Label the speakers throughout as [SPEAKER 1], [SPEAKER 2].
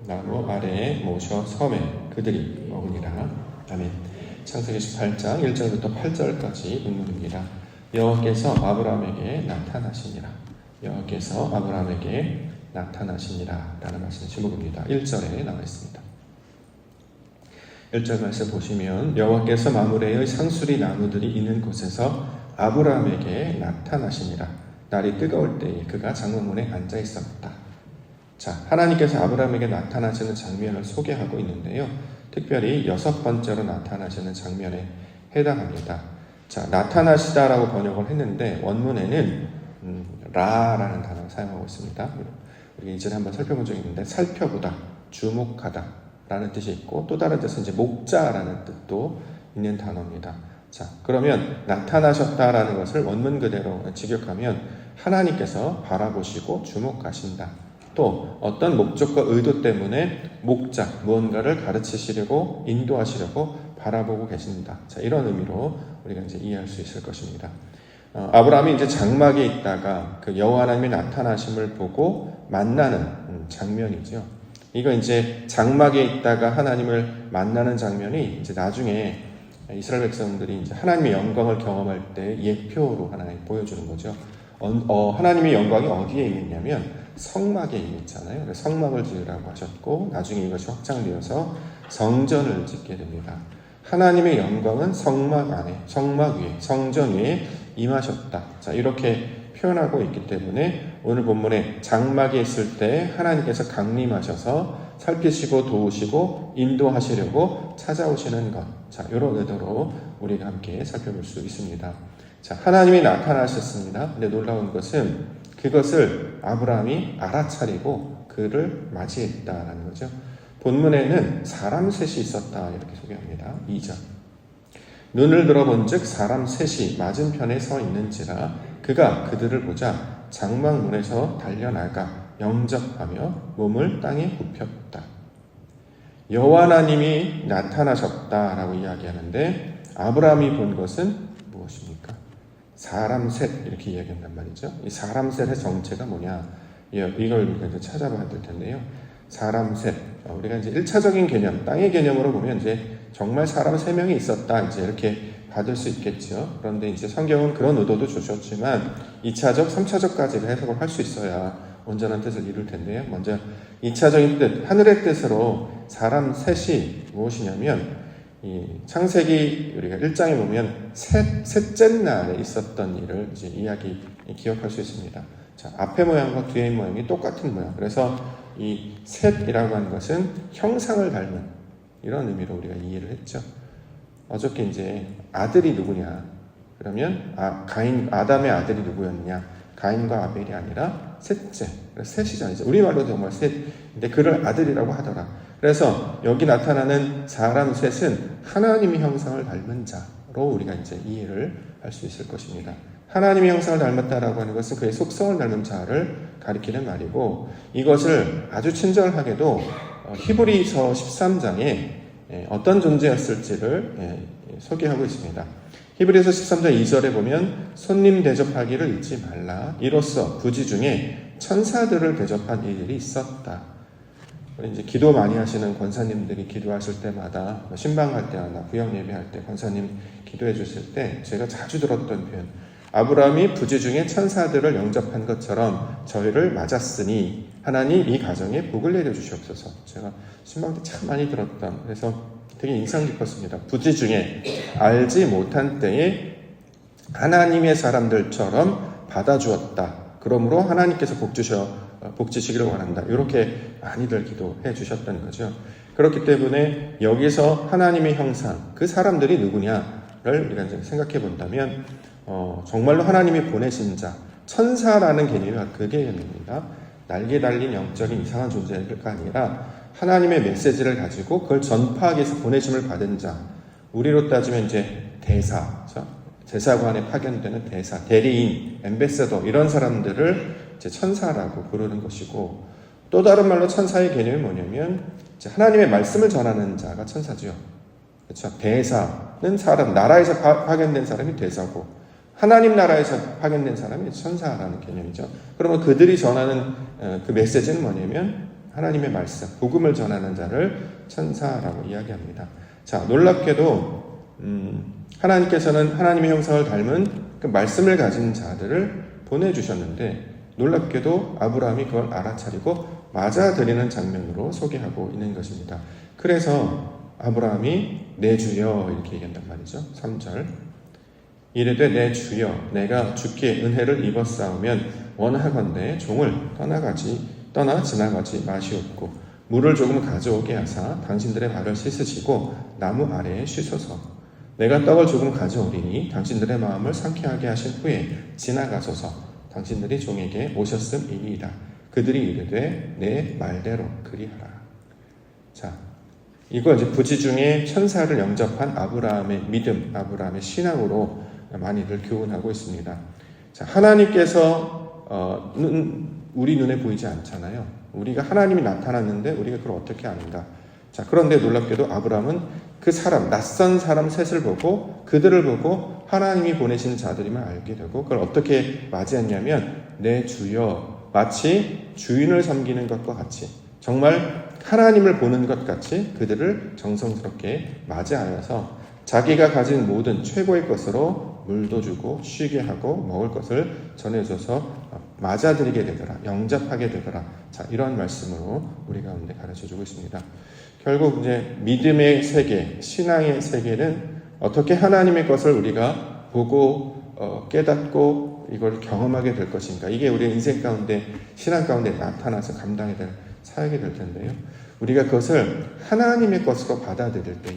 [SPEAKER 1] 나무 아래에 모셔 섬에 그들이 먹으니라. 아멘. 창세기 18장 1절부터 8절까지 본문입니다. 여호와께서 아브라함에게 나타나시니라. 여호와께서 아브라함에게 나타나시니라 라는 말씀 제목입니다. 1절에 나와 있습니다. 1절 말씀 보시면 여호와께서 마므레의 상수리 나무들이 있는 곳에서 아브라함에게 나타나시니라. 날이 뜨거울 때에 그가 장막문에 앉아 있었다. 자, 하나님께서 아브라함에게 나타나시는 장면을 소개하고 있는데요. 특별히 6번째로 나타나시는 장면에 해당합니다. 자, 나타나시다라고 번역을 했는데 원문에는 라라는 단어를 사용하고 있습니다. 우리 이전에 한번 살펴본 적이 있는데 살펴보다, 주목하다 라는 뜻이 있고 또 다른 뜻은 이제 목자라는 뜻도 있는 단어입니다. 자, 그러면 나타나셨다라는 것을 원문 그대로 직역하면 하나님께서 바라보시고 주목하신다. 또 어떤 목적과 의도 때문에 목자, 무언가를 가르치시려고 인도하시려고 바라보고 계신다. 자, 이런 의미로 우리가 이제 이해할 수 있을 것입니다. 아브라함이 이제 장막에 있다가 그 여호와 하나님의 나타나심을 보고 만나는 장면이죠. 이거 이제 장막에 있다가 하나님을 만나는 장면이 이제 나중에 이스라엘 백성들이 이제 하나님의 영광을 경험할 때 예표로 하나님 보여주는 거죠. 하나님의 영광이 어디에 있느냐면 성막에 있잖아요. 성막을 지으라고 하셨고 나중에 이것이 확장되어서 성전을 짓게 됩니다. 하나님의 영광은 성막 안에, 성막 위에, 성전 위에 임하셨다. 자, 이렇게 표현하고 있기 때문에 오늘 본문에 장막에 있을 때 하나님께서 강림하셔서 살피시고 도우시고 인도하시려고 찾아오시는 것. 자, 이런 의도로 우리가 함께 살펴볼 수 있습니다. 자, 하나님이 나타나셨습니다. 근데 놀라운 것은 그것을 아브라함이 알아차리고 그를 맞이했다라는 거죠. 본문에는 사람 셋이 있었다 이렇게 소개합니다. 2절. 눈을 들어본 즉 사람 셋이 맞은편에 서 있는지라 그가 그들을 보자 장막문에서 달려나가 영접하며 몸을 땅에 굽혔다. 여호와 하나님이 나타나셨다라고 이야기하는데 아브라함이 본 것은 무엇입니까? 사람 셋 이렇게 이야기한단 말이죠. 이 사람 셋의 정체가 뭐냐? 이걸 우리가 찾아봐야 될 텐데요. 사람 셋. 우리가 이제 1차적인 개념, 땅의 개념으로 보면 이제 정말 사람 3명이 있었다. 이제 이렇게 받을 수 있겠죠. 그런데 이제 성경은 그런 의도도 주셨지만 2차적, 3차적까지를 해석을 할 수 있어야 온전한 뜻을 이룰 텐데요. 먼저 2차적인 뜻, 하늘의 뜻으로 사람 셋이 무엇이냐면 이 창세기 우리가 1장에 보면 셋째 날에 있었던 일을 이제 기억할 수 있습니다. 자, 앞의 모양과 뒤의 모양이 똑같은 모양. 그래서 이 셋이라고 하는 것은 형상을 닮은 이런 의미로 우리가 이해를 했죠. 어저께 이제 아들이 누구냐? 그러면 아담의 아들이 누구였냐? 가인과 아벨이 아니라 셋째. 그래서 셋이잖아요. 우리말로 정말 셋. 근데 그를 아들이라고 하더라. 그래서 여기 나타나는 사람 셋은 하나님의 형상을 닮은 자로 우리가 이제 이해를 할 수 있을 것입니다. 하나님의 형상을 닮았다라고 하는 것은 그의 속성을 닮은 자를 가리키는 말이고 이것을 아주 친절하게도 히브리서 13장에 어떤 존재였을지를 소개하고 있습니다. 히브리서 13장 2절에 보면 손님 대접하기를 잊지 말라. 이로써 부지 중에 천사들을 대접한 일이 있었다. 이제 기도 많이 하시는 권사님들이 기도하실 때마다 신방할 때나 구역 예배할 때 권사님 기도해 주실 때 제가 자주 들었던 표현 아브라함이 부지 중에 천사들을 영접한 것처럼 저희를 맞았으니 하나님 이 가정에 복을 내려주시옵소서. 제가 신방 때 참 많이 들었던 그래서 되게 인상 깊었습니다. 부지 중에 알지 못한 때에 하나님의 사람들처럼 받아주었다. 그러므로 하나님께서 복 주시기를 원한다. 이렇게 많이들 기도해 주셨던 거죠. 그렇기 때문에 여기서 하나님의 형상, 그 사람들이 누구냐를 우리가 이제 생각해 본다면 정말로 하나님이 보내신 자, 천사라는 개념이 그 개념입니다. 날개 달린 영적인 이상한 존재가 아니라 하나님의 메시지를 가지고 그걸 전파하기 위해서 보내심을 받은 자, 우리로 따지면 이제 대사, 제사관에 파견되는 대사, 대리인, 엠베서더 이런 사람들을 이제 천사라고 부르는 것이고 또 다른 말로 천사의 개념이 뭐냐면 이제 하나님의 말씀을 전하는 자가 천사죠. 그렇죠? 대사는 사람, 나라에서 파견된 사람이 대사고 하나님 나라에서 파견된 사람이 천사라는 개념이죠. 그러면 그들이 전하는 그 메시지는 뭐냐면 하나님의 말씀, 복음을 전하는 자를 천사라고 이야기합니다. 자, 놀랍게도 하나님께서는 하나님의 형상을 닮은 그 말씀을 가진 자들을 보내주셨는데 놀랍게도 아브라함이 그걸 알아차리고 맞아들이는 장면으로 소개하고 있는 것입니다. 그래서 아브라함이 내 주여 이렇게 얘기한단 말이죠. 3절 이르되 내 주여 내가 주께 은혜를 입었사오면 원하건대 종을 떠나 지나가지 마시옵고 물을 조금 가져오게 하사 당신들의 발을 씻으시고 나무 아래에 쉬소서. 내가 떡을 조금 가져오리니 당신들의 마음을 상쾌하게 하신 후에 지나가소서. 당신들이 종에게 오셨음이니이다. 그들이 이르되 내 말대로 그리하라. 자, 이거 이제 부지 중에 천사를 영접한 아브라함의 믿음, 아브라함의 신앙으로 많이들 교훈하고 있습니다. 자, 하나님께서 우리 눈에 보이지 않잖아요. 우리가 하나님이 나타났는데 우리가 그걸 어떻게 아는가? 자, 그런데 놀랍게도 아브라함은 그 사람, 낯선 사람 셋을 보고 그들을 보고 하나님이 보내신 자들임을 알게 되고 그걸 어떻게 맞이했냐면 내 주여, 마치 주인을 섬기는 것과 같이 정말 하나님을 보는 것 같이 그들을 정성스럽게 맞이하여서 자기가 가진 모든 최고의 것으로 물도 주고 쉬게 하고 먹을 것을 전해줘서 맞아들이게 되더라, 영접하게 되더라. 자, 이런 말씀으로 우리 가운데 가르쳐주고 있습니다. 결국 이제 믿음의 세계, 신앙의 세계는 어떻게 하나님의 것을 우리가 보고 깨닫고 이걸 경험하게 될 것인가. 이게 우리의 인생 가운데, 신앙 가운데 나타나서 감당해야 될 사역이 될 텐데요. 우리가 그것을 하나님의 것으로 받아들일 때에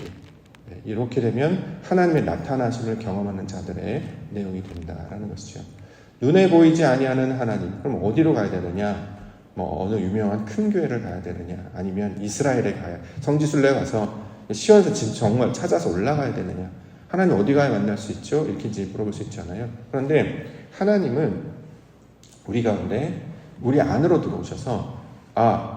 [SPEAKER 1] 이렇게 되면 하나님의 나타나심을 경험하는 자들의 내용이 된다라는 것이죠. 눈에 보이지 아니하는 하나님, 그럼 어디로 가야 되느냐? 뭐 어느 유명한 큰 교회를 가야 되느냐? 아니면 이스라엘에 가야, 성지순례 가서 시온에서 지금 정말 찾아서 올라가야 되느냐? 하나님 어디 가야 만날 수 있죠? 이렇게 이제 물어볼 수 있잖아요. 그런데 하나님은 우리 가운데 우리 안으로 들어오셔서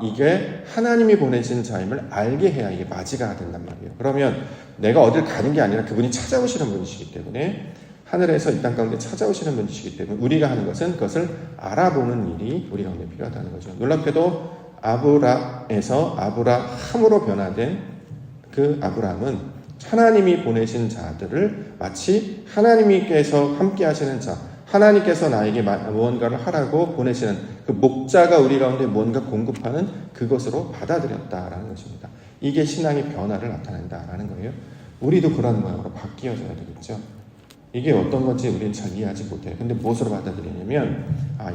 [SPEAKER 1] 이게 하나님이 보내신 자임을 알게 해야 이게 맞이가 된단 말이에요. 그러면 내가 어딜 가는 게 아니라 그분이 찾아오시는 분이시기 때문에 하늘에서 이 땅 가운데 찾아오시는 분이시기 때문에 우리가 하는 것은 그것을 알아보는 일이 우리 가운데 필요하다는 거죠. 놀랍게도 아브라에서 아브라함으로 변화된 그 아브라함은 하나님이 보내신 자들을 마치 하나님께서 함께 하시는 자, 하나님께서 나에게 무언가를 하라고 보내시는 그 목자가 우리 가운데 뭔가 공급하는 그것으로 받아들였다라는 것입니다. 이게 신앙의 변화를 나타낸다라는 거예요. 우리도 그런 모양으로 바뀌어져야 되겠죠. 이게 어떤 건지 우리는 잘 이해하지 못해요. 근데 무엇으로 받아들이냐면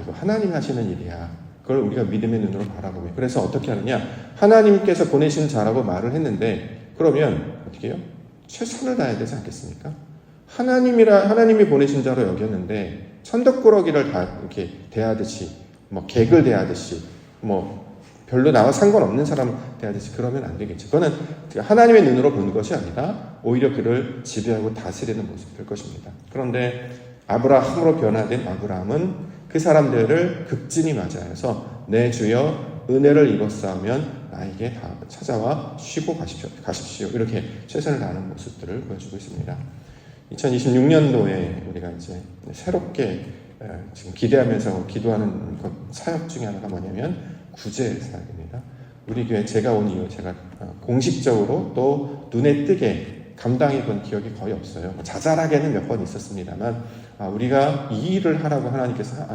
[SPEAKER 1] 이거 하나님 하시는 일이야. 그걸 우리가 믿음의 눈으로 바라보면. 그래서 어떻게 하느냐? 하나님께서 보내신 자라고 말을 했는데 그러면 어떻게 해요? 최선을 다해야 되지 않겠습니까? 하나님이 보내신 자로 여겼는데 천덕꾸러기를 다 이렇게 대하듯이 뭐 개를 대하듯이 뭐 별로 나와 상관없는 사람 대하듯이 그러면 안 되겠죠. 그거는 하나님의 눈으로 보는 것이 아니라 오히려 그를 지배하고 다스리는 모습이 될 것입니다. 그런데 아브라함으로 변화된 아브라함은 그 사람들을 극진히 맞이하여서 내 주여 은혜를 입었사오면 나에게 다 찾아와 쉬고 가십시오. 이렇게 최선을 다하는 모습들을 보여주고 있습니다. 2026년도에 우리가 이제 새롭게 지금 기대하면서 기도하는 사역 중에 하나가 뭐냐면 구제 사역입니다. 우리 교회 제가 온 이후 제가 공식적으로 또 눈에 띄게 감당해 본 기억이 거의 없어요. 자잘하게는 몇 번 있었습니다만 우리가 이 일을 하라고 하나님께서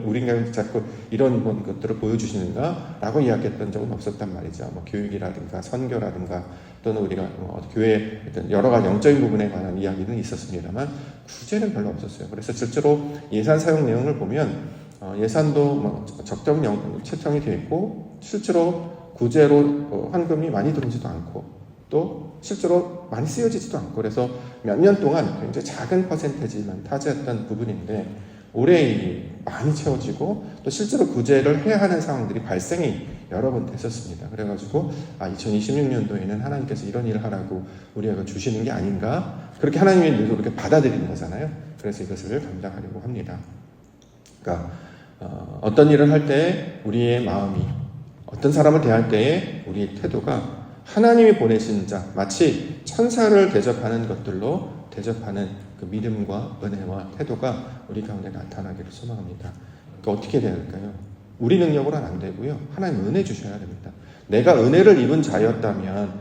[SPEAKER 1] 우리가 자꾸 이런 것들을 보여주시는가 라고 이야기했던 적은 없었단 말이죠. 뭐 교육이라든가 선교라든가 또는 우리가 교회의 여러 가지 영적인 부분에 관한 이야기는 있었습니다만 구제는 별로 없었어요. 그래서 실제로 예산 사용 내용을 보면 예산도 적정 채정이 되어 있고 실제로 구제로 헌금이 많이 들어오지도 않고 또 실제로 많이 쓰여지지도 않고 그래서 몇 년 동안 굉장히 작은 퍼센테지만 타지했던 부분인데 올해 많이 채워지고 또 실제로 구제를 해야 하는 상황들이 발생이 여러 번 됐었습니다. 그래가지고 2026년도에는 하나님께서 이런 일을 하라고 우리에게 주시는 게 아닌가 그렇게 하나님의 눈으로 그렇게 받아들이는 거잖아요. 그래서 이것을 감당하려고 합니다. 그러니까 어떤 일을 할 때 우리의 마음이 어떤 사람을 대할 때에 우리의 태도가 하나님이 보내신 자 마치 천사를 대접하는 것들로 대접하는 그 믿음과 은혜와 태도가 우리 가운데 나타나기를 소망합니다. 그러니까 어떻게 돼야 할까요? 우리 능력으로는 안 되고요. 하나님 은혜 주셔야 됩니다. 내가 은혜를 입은 자였다면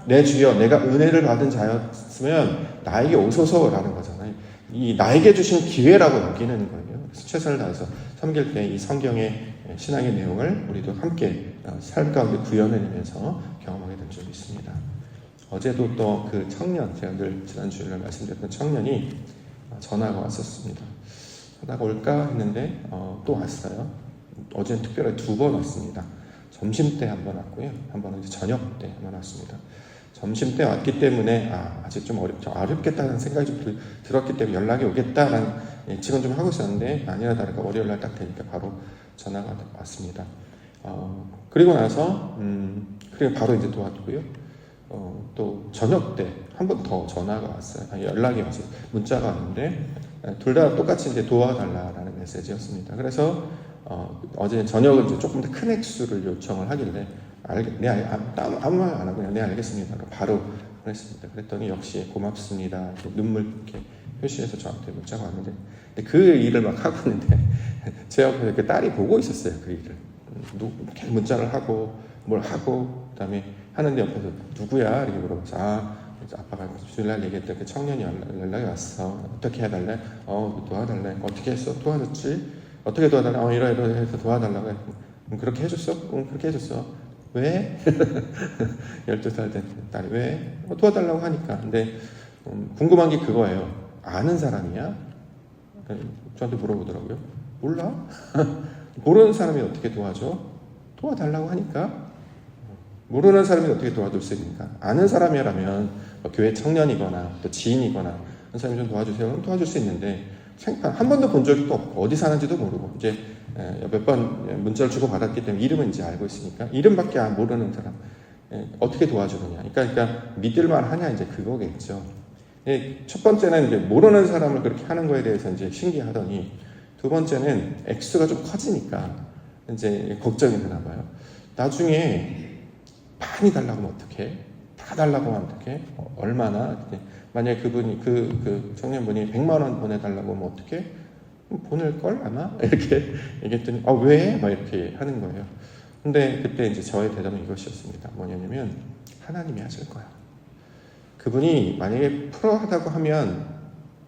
[SPEAKER 1] 내 주여 내가 은혜를 받은 자였으면 나에게 오소서라는 거잖아요. 이 나에게 주신 기회라고 여기는 거예요. 그래서 최선을 다해서 섬길 때 이 성경의 신앙의 내용을 우리도 함께 삶 가운데 구현해내면서 경험하게 될 줄 믿습니다. 어제도 또 그 청년, 제가 늘 지난 주일날 말씀드렸던 청년이 전화가 왔었습니다. 전화가 올까 했는데 또 왔어요. 어제는 특별히 2번 왔습니다. 점심때 한 번 왔고요. 한 번은 이제 저녁 때 한 번 왔습니다. 점심 때 왔기 때문에 아직 좀 어렵겠다는 생각이 좀 들었기 때문에 연락이 오겠다라는 예측은 좀 하고 있었는데 아니라 다를까 월요일날 딱 되니까 바로 전화가 왔습니다. 그리고 나서 그리고 바로 이제 도왔고요. 또 저녁 때 한 번 더 전화가 왔어요. 연락이 왔어요. 문자가 왔는데 둘 다 똑같이 이제 도와달라라는 메시지였습니다. 그래서 어제 저녁은 이제 조금 더 큰 액수를 요청을 하길래 아무 말 안 하고 그냥 네 알겠습니다. 바로 그랬습니다. 그랬더니 역시 고맙습니다. 눈물 이렇게 표시해서 저한테 문자가 왔는데 그 일을 막 하고 있는데 제 옆에 그 딸이 보고 있었어요. 그 일을 이렇게 문자를 하고 뭘 하고 그다음에 하는데 옆에서 누구야 이렇게 물어봐서 아빠가 주일날 얘기했던 그 청년이 연락이 왔어. 어떻게 해달래? 도와달래. 어떻게 했어? 도와줬지? 어떻게 도와달래? 이러해서 도와달라고 해. 그렇게 해줬어? 그렇게 해줬어. 왜? 12살 된 딸이 왜? 도와달라고 하니까. 근데 궁금한 게 그거예요. 아는 사람이야? 저한테 물어보더라고요. 몰라? 모르는 사람이 어떻게 도와줘? 도와달라고 하니까. 모르는 사람이 어떻게 도와줄 수 있습니까? 아는 사람이라면 교회 청년이거나 또 지인이거나 한 사람이 좀 도와주세요. 그럼 도와줄 수 있는데 생판 한 번도 본 적이 또 없고 어디 사는지도 모르고 이제 몇 번 문자를 주고 받았기 때문에 이름은 이제 알고 있으니까 이름밖에 모르는 사람 어떻게 도와주느냐. 그러니까 믿을만 하냐 이제 그거겠죠. 첫 번째는 이제 모르는 사람을 그렇게 하는 거에 대해서 이제 신기하더니 두 번째는 액수가 좀 커지니까 이제 걱정이 되나 봐요. 나중에 많이 달라고 하면 어떡해? 다 달라고 하면 어떡해? 얼마나? 만약에 그분이 그 청년분이 100만 원 보내달라고 하면 어떡해? 보낼걸 아마? 이렇게 얘기했더니 왜? 막 이렇게 하는 거예요. 근데 그때 이제 저의 대답은 이것이었습니다. 뭐냐면 하나님이 하실 거야. 그분이 만약에 풀어하다고 하면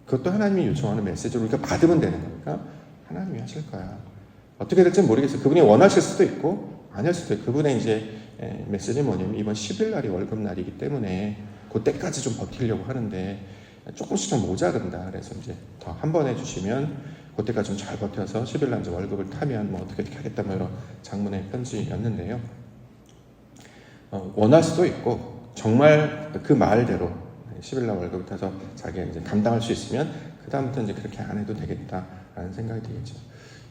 [SPEAKER 1] 그것도 하나님이 요청하는 메시지를 우리가 받으면 되는 거니까 하나님이 하실 거야. 어떻게 될지 모르겠어요. 그분이 원하실 수도 있고 아닐 수도 있고 그분의 이제 메시지는 뭐냐면 이번 10일 날이 월급날이기 때문에 그때까지 좀 버티려고 하는데 조금씩 좀 모자른다. 그래서 이제 더 한 번 해주시면 그때까지 좀 잘 버텨서 10일 날 이제 월급을 타면 뭐 어떻게 하겠다 뭐 이런 장문의 편지였는데요. 원할 수도 있고 정말 그 말대로 10일 날 월급을 타서 자기가 이제 감당할 수 있으면 그 다음부터 이제 그렇게 안 해도 되겠다라는 생각이 들겠죠.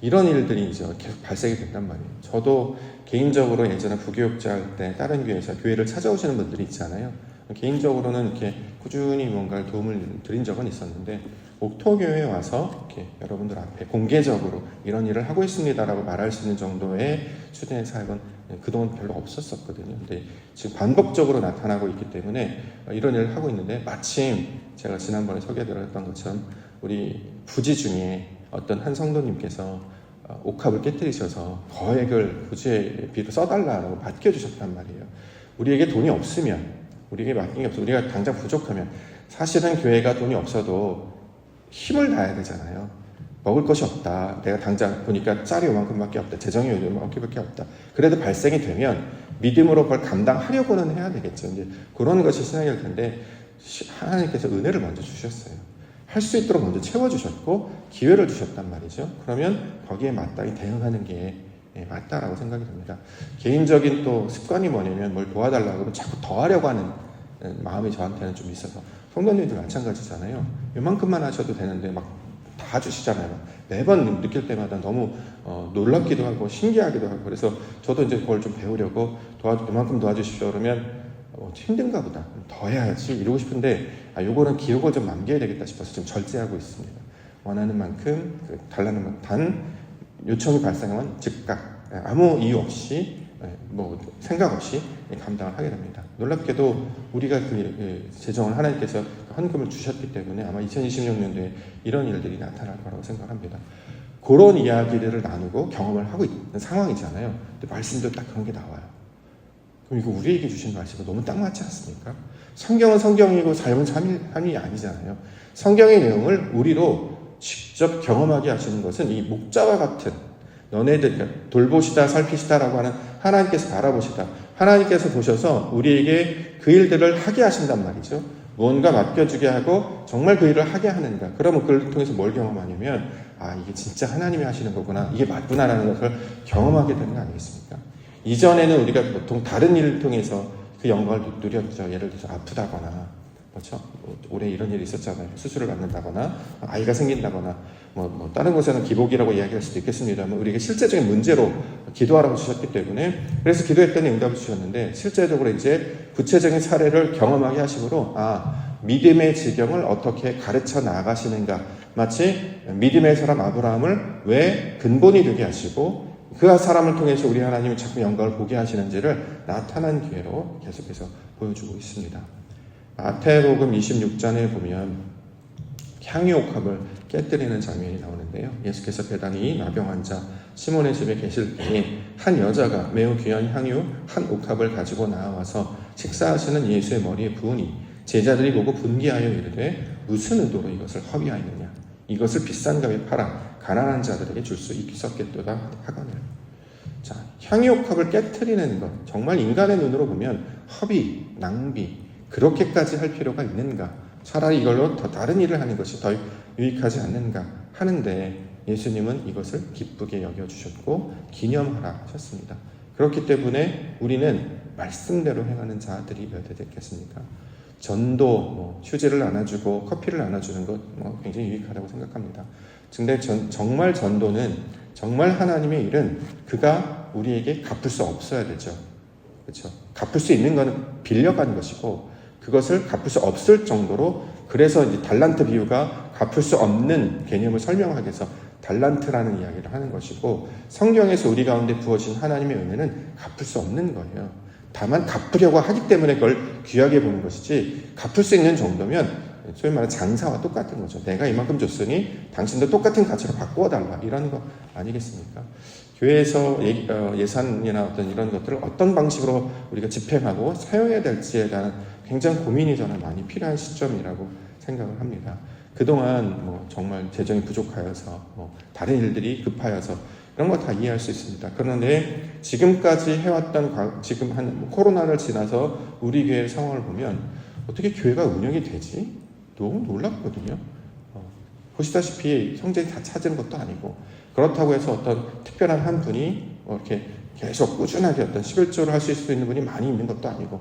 [SPEAKER 1] 이런 일들이 이제 계속 발생이 된단 말이에요. 저도 개인적으로 예전에 부교육자 할 때 다른 교회에서 교회를 찾아오시는 분들이 있잖아요. 개인적으로는 이렇게 꾸준히 뭔가를 도움을 드린 적은 있었는데 옥토교회에 와서 이렇게 여러분들 앞에 공개적으로 이런 일을 하고 있습니다라고 말할 수 있는 정도의 수준의 사역은 그동안 별로 없었거든요. 근데 지금 반복적으로 나타나고 있기 때문에 이런 일을 하고 있는데 마침 제가 지난번에 소개드렸던 것처럼 우리 부지 중에 어떤 한 성도님께서 옥합을 깨뜨리셔서 거액을 부지비로 써달라고 맡겨주셨단 말이에요. 우리에게 돈이 없으면, 우리에게 맡긴 게 없어, 우리가 당장 부족하면 사실은 교회가 돈이 없어도 힘을 다해야 되잖아요. 먹을 것이 없다. 내가 당장 보니까 쌀이 요만큼밖에 없다. 재정이 요만큼밖에 없다. 그래도 발생이 되면 믿음으로 그걸 감당하려고는 해야 되겠죠. 이제 그런 것이 신앙일 텐데 하나님께서 은혜를 먼저 주셨어요. 할 수 있도록 먼저 채워주셨고 기회를 주셨단 말이죠. 그러면 거기에 마땅히 대응하는 게 맞다라고 생각이 듭니다. 개인적인 또 습관이 뭐냐면 뭘 도와달라고 하면 자꾸 더 하려고 하는 마음이 저한테는 좀 있어서 성도님들 마찬가지잖아요. 이만큼만 하셔도 되는데 막 다 주시잖아요. 매번 느낄 때마다 너무 놀랍기도 하고 신기하기도 하고 그래서 저도 이제 그걸 좀 배우려고 이만큼 도와주십시오 그러면 힘든가 보다. 더 해야지 이러고 싶은데 요거는 기록을 좀 남겨야 되겠다 싶어서 좀 절제하고 있습니다. 원하는 만큼 달라는 만큼 단 요청이 발생하면 즉각 아무 이유 없이 뭐 생각 없이 감당을 하게 됩니다. 놀랍게도 우리가 그 재정을 하나님께서 헌금을 주셨기 때문에 아마 2026년도에 이런 일들이 나타날 거라고 생각합니다. 그런 이야기들을 나누고 경험을 하고 있는 상황이잖아요. 근데 말씀도 딱 그런 게 나와요. 그럼 이거 우리에게 주신 말씀이 너무 딱 맞지 않습니까? 성경은 성경이고 삶은 삶이 아니잖아요. 성경의 내용을 우리로 직접 경험하게 하시는 것은 이 목자와 같은 너네들 돌보시다 살피시다라고 하는 하나님께서 바라보시다. 하나님께서 보셔서 우리에게 그 일들을 하게 하신단 말이죠. 무언가 맡겨주게 하고 정말 그 일을 하게 하는가. 그러면 그걸 통해서 뭘 경험하냐면 이게 진짜 하나님이 하시는 거구나. 이게 맞구나라는 것을 경험하게 되는 거 아니겠습니까? 이전에는 우리가 보통 다른 일을 통해서 그 영광을 누렸죠. 예를 들어서 아프다거나 그렇죠? 올해 이런 일이 있었잖아요. 수술을 받는다거나 아이가 생긴다거나 다른 곳에는 기복이라고 이야기할 수도 있겠습니다만 우리에게 실제적인 문제로 기도하라고 주셨기 때문에 그래서 기도했더니 응답을 주셨는데 실제적으로 이제 구체적인 사례를 경험하게 하심으로 믿음의 지경을 어떻게 가르쳐 나가시는가 마치 믿음의 사람 아브라함을 왜 근본이 되게 하시고 그 사람을 통해서 우리 하나님이 자꾸 영광을 보게 하시는지를 나타난 기회로 계속해서 보여주고 있습니다. 마태복음 26장에 보면 향유옥합을 깨뜨리는 장면이 나오는데요. 예수께서 배단위 나병 환자 시몬의 집에 계실 때에 한 여자가 매우 귀한 향유 한 옥합을 가지고 나와서 식사하시는 예수의 머리에 부으니 제자들이 보고 분기하여 이르되 무슨 의도로 이것을 허비하였느냐. 이것을 비싼 값에 팔아 가난한 자들에게 줄 수 있었겠도다 하거늘. 자, 향유옥합을 깨뜨리는 것 정말 인간의 눈으로 보면 허비, 낭비 그렇게까지 할 필요가 있는가? 차라리 이걸로 더 다른 일을 하는 것이 더 유익하지 않는가 하는데 예수님은 이것을 기쁘게 여겨주셨고 기념하라 하셨습니다. 그렇기 때문에 우리는 말씀대로 행하는 자들이 몇 대 됐겠습니까? 전도, 휴지를 나눠주고 커피를 나눠주는 것 굉장히 유익하다고 생각합니다. 근데 정말 전도는 정말 하나님의 일은 그가 우리에게 갚을 수 없어야 되죠. 그렇죠? 갚을 수 있는 것은 빌려가는 것이고 그것을 갚을 수 없을 정도로 그래서 이제 달란트 비유가 갚을 수 없는 개념을 설명하기 위해서 달란트라는 이야기를 하는 것이고 성경에서 우리 가운데 부어진 하나님의 은혜는 갚을 수 없는 거예요. 다만 갚으려고 하기 때문에 그걸 귀하게 보는 것이지 갚을 수 있는 정도면 소위 말하는 장사와 똑같은 거죠. 내가 이만큼 줬으니 당신도 똑같은 가치로 바꾸어 달라 이런 거 아니겠습니까? 교회에서 예산이나 어떤 이런 것들을 어떤 방식으로 우리가 집행하고 사용해야 될지에 대한 굉장히 고민이 저는 많이 필요한 시점이라고 생각을 합니다. 그동안 정말 재정이 부족하여서 다른 일들이 급하여서 이런 거 다 이해할 수 있습니다. 그런데 지금까지 해왔던 지금 코로나를 지나서 우리 교회의 상황을 보면 어떻게 교회가 운영이 되지? 너무 놀랍거든요. 보시다시피 형제이 다 찾은 것도 아니고 그렇다고 해서 어떤 특별한 한 분이 이렇게 계속 꾸준하게 어떤 11조를 할 수 있는 분이 많이 있는 것도 아니고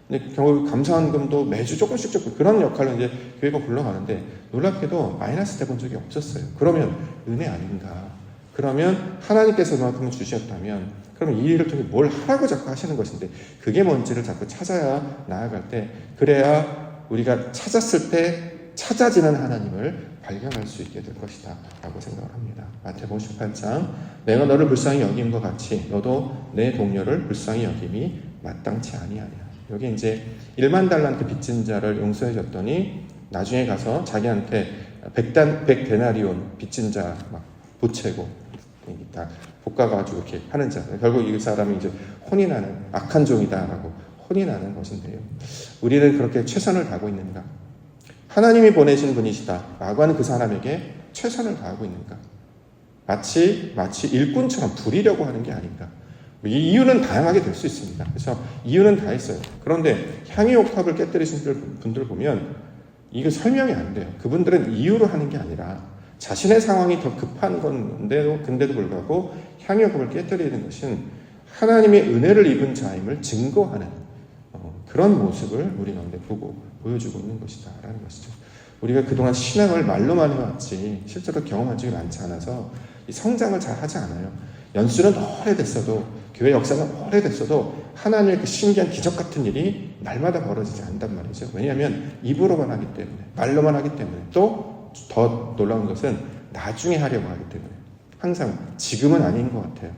[SPEAKER 1] 근데 결국 감사원금도 매주 조금씩 그런 역할로 이제 교회가 굴러가는데 놀랍게도 마이너스 돼본 적이 없었어요. 그러면 은혜 아닌가? 그러면 하나님께서 그만큼 주셨다면 그러면 이 일을 통해 뭘 하라고 자꾸 하시는 것인데 그게 뭔지를 자꾸 찾아야 나아갈 때 그래야 우리가 찾았을 때 찾아지는 하나님을 발견할 수 있게 될 것이다 라고 생각을 합니다. 마태복음 18장 내가 너를 불쌍히 여김과 같이 너도 내 동료를 불쌍히 여김이 마땅치 아니하냐. 여기 이제 1만 달란트 빚진 자를 용서해 줬더니 나중에 가서 자기한테 100데나리온 빚진 자 막 보채고 다 볶아가지고 이렇게 하는 자. 결국 이 사람이 이제 혼이 나는 악한 종이다라고 혼이 나는 것인데요. 우리는 그렇게 최선을 다하고 있는가? 하나님이 보내신 분이시다 라고 하는 그 사람에게 최선을 다하고 있는가? 마치 일꾼처럼 부리려고 하는 게 아닌가? 이 이유는 다양하게 될 수 있습니다. 그래서 이유는 다 있어요. 그런데 향유옥합을 깨뜨리신 분들 보면 이거 설명이 안 돼요. 그분들은 이유로 하는 게 아니라 자신의 상황이 더 급한 근데도 불구하고 향유옥합을 깨뜨리는 것은 하나님의 은혜를 입은 자임을 증거하는 그런 모습을 우리 가운데 보여주고 있는 것이다 라는 것이죠. 우리가 그동안 신앙을 말로만 해왔지 실제로 경험한 적이 많지 않아서 이 성장을 잘 하지 않아요. 연수는 오래됐어도 교회 역사가 오래됐어도 하나님의 그 신기한 기적 같은 일이 날마다 벌어지지 않단 말이죠. 왜냐하면 입으로만 하기 때문에 말로만 하기 때문에 또 더 놀라운 것은 나중에 하려고 하기 때문에 항상 지금은 아닌 것 같아요.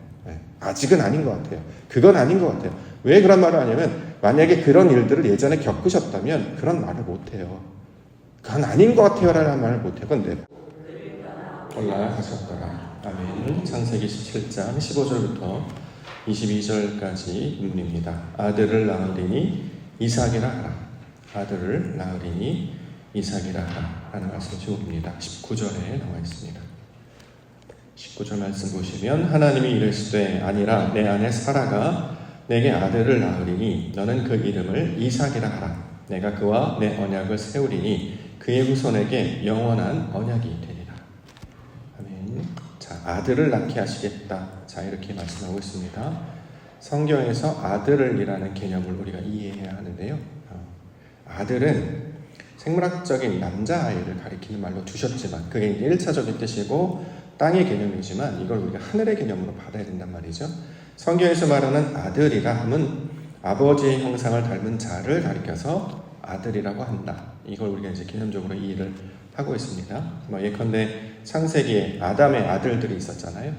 [SPEAKER 1] 아직은 아닌 것 같아요. 그건 아닌 것 같아요. 왜 그런 말을 하냐면 만약에 그런 일들을 예전에 겪으셨다면 그런 말을 못해요. 그건 아닌 것 같아요 라는 말을 못해요. 근데 올라가셨더라. 아멘. 창세기 17장 15절부터 22절까지 인문입니다. 아들을 낳으리니 이삭이라 하라. 아들을 낳으리니 이삭이라 하라. 라는 말씀 제목입니다. 19절에 나와 있습니다. 19절 말씀 보시면 하나님이 이르시되 아니라 내 아내 사라가 내게 아들을 낳으리니 너는 그 이름을 이삭이라 하라. 내가 그와 내 언약을 세우리니 그의 후손에게 영원한 언약이 되리라. 아멘. 자, 아들을 낳게 하시겠다. 자, 이렇게 말씀하고 있습니다. 성경에서 아들을이라는 개념을 우리가 이해해야 하는데요. 아들은 생물학적인 남자아이를 가리키는 말로 두셨지만 그게 이제 1차적인 뜻이고 땅의 개념이지만 이걸 우리가 하늘의 개념으로 받아야 된단 말이죠. 성경에서 말하는 아들이라 함은 아버지의 형상을 닮은 자를 가리켜서 아들이라고 한다. 이걸 우리가 이제 개념적으로 이해를 하고 있습니다. 예컨대 창세기에 아담의 아들들이 있었잖아요.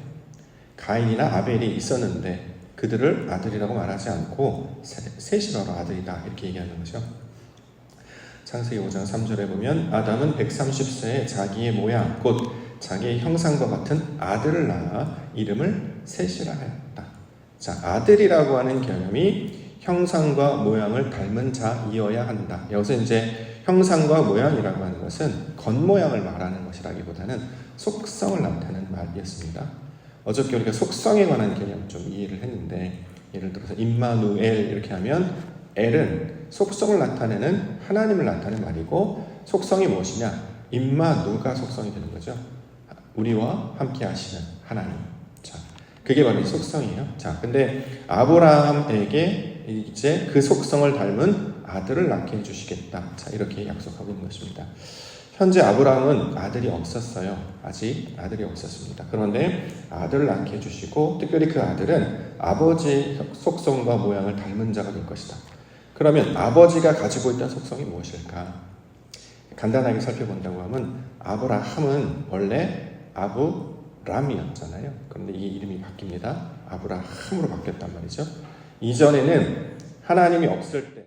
[SPEAKER 1] 가인이나 아벨이 있었는데 그들을 아들이라고 말하지 않고 셋이라로 아들이다 이렇게 얘기하는 거죠. 창세기 5장 3절에 보면 아담은 130세에 자기의 모양 곧 자기의 형상과 같은 아들을 낳아 이름을 셋이라 하였다. 자, 아들이라고 하는 개념이 형상과 모양을 닮은 자이어야 한다. 여기서 이제 형상과 모양이라고 하는 것은 겉모양을 말하는 것이라기보다는 속성을 나타내는 말이었습니다. 어저께 우리가 속성에 관한 개념 좀 이해를 했는데 예를 들어서 임마누엘 이렇게 하면 엘은 속성을 나타내는 하나님을 나타내는 말이고 속성이 무엇이냐? 임마누가 속성이 되는 거죠. 우리와 함께 하시는 하나님. 자, 그게 바로 이 속성이에요. 자, 근데 아브라함에게 이제 그 속성을 닮은 아들을 낳게 해주시겠다. 자, 이렇게 약속하고 있는 것입니다. 현재 아브라함은 아들이 없었어요. 아직 아들이 없었습니다. 그런데 아들을 낳게 해주시고 특별히 그 아들은 아버지의 속성과 모양을 닮은 자가 될 것이다. 그러면 아버지가 가지고 있던 속성이 무엇일까? 간단하게 살펴본다고 하면 아브라함은 원래 아브람이었잖아요. 그런데 이 이름이 바뀝니다. 아브라함으로 바뀌었단 말이죠. 이전에는 하나님이 없을 때